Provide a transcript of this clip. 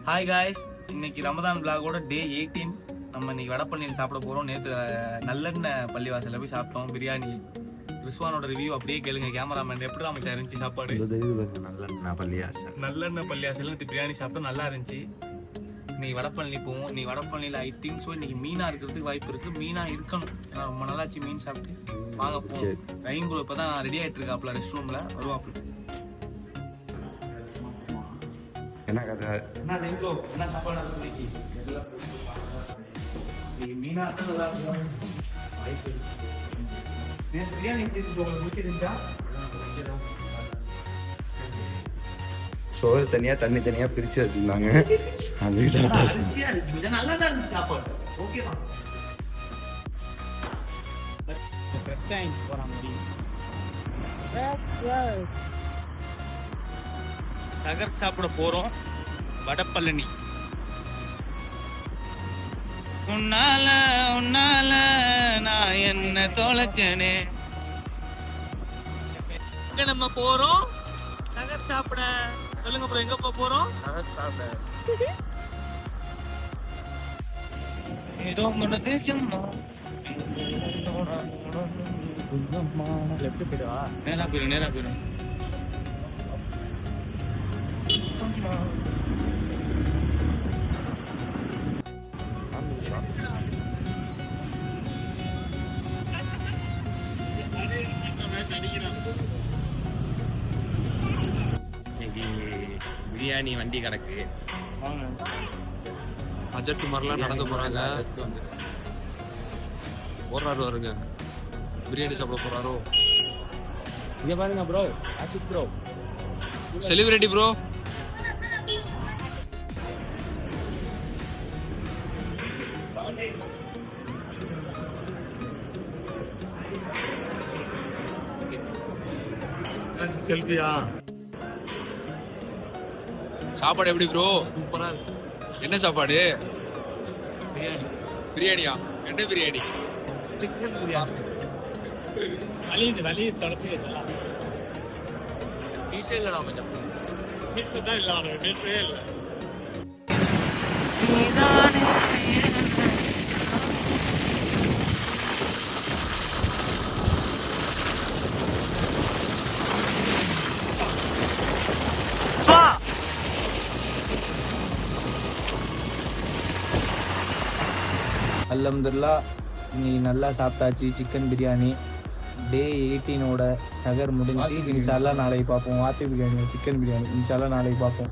Hi guys, இன்னைக்கு ரமதான் விளாகோட டே 18. நம்ம இன்னைக்கு வடப்பள்ளியில் சாப்பிட போகிறோம். நேற்று நல்லெண்ணெய் பள்ளிவாசலில் போய் சாப்பிட்டோம் பிரியாணி. ரிஸ்வானோட ரிவ்யூ அப்படியே கேளுங்க. கேமராமேன் எப்படி நமக்கு இருந்துச்சு சாப்பாடு? நல்லெண்ணெய் பள்ளிவாசல் நேற்று பிரியாணி சாப்பிட்டோம், நல்லா இருந்துச்சு. இன்னைக்கு வடப்பள்ளி போவோம். நீ வடப்பள்ளியில் ஐ திங்க் ஸோ இன்னைக்கு மீனா இருக்கிறதுக்கு வாய்ப்பு இருக்குது. மீனா இருக்கணும், ஏன்னா ரொம்ப நல்லாச்சு மீன் சாப்பிட்டு. வாங்க போவோம். ரெயின்போ இப்போ தான் ரெடி ஆகிட்டு இருக்காப்புல, ரெஸ்ட் ரூமில் வருவாப்புல. என்ன கதை? என்ன ரெயின்போ, என்ன சாப்பாடு இன்னைக்கு? மீனா பிரியாணி முடிச்சிருந்தா சோறு தனியா தண்ணி தனியா பிரிச்சு வச்சிருந்தாங்க. அரிசியா இருந்துச்சு, நல்லா தான் இருந்துச்சு சாப்பாடு. ஓகேவா? சகர் சாப்பிட போறோம். வடப்பழனி. உன்னால உன்னால நான் என்ன தொலைச்சனே. எங்க நம்ம போறோம்? சகர் சாப்பிட. சொல்லுங்க ப்ரோ, எங்க போறோம்? சகர் சாப்பிட. ஏதோ மனதே சும்மா லெஃப்ட் போயிடுவா. நேரா போயிடும். பிரியாணி வண்டி கிடக்கு. அஜட் மாதிரிலாம் நடந்து போறாங்க. போறாரு வருங்க, பிரியாணி சாப்பிட போறாரோ. இங்க பாருங்க bro, acid bro, celebrity bro. செல்ஃபியா? சாப்பாடு எப்படி ப்ரோ? சூப்பரா இருக்கு. என்ன சாப்பாடு? பிரியாணி. பிரியாணியா? என்ன பிரியாணி? சிக்கன் பிரியாணி. வலி தொடச்சி வச்சலாம். பீஸே இல்லடா, கொஞ்சம் மிக்ஸ் தான் இல்லை, அவனுக்கு பீஸே இல்லை. அல்ஹம்துலில்லாஹ், நீ நல்லா சாப்பிட்டாச்சு. சிக்கன் பிரியாணி டே 18ஓட சகர் முடிஞ்சு. இன்ஷா அல்லாஹ் நாளைக்கு பார்ப்போம். வாத்து பிரியாணி, சிக்கன் பிரியாணி இன்ஷா அல்லாஹ் நாளைக்கு பார்ப்போம்.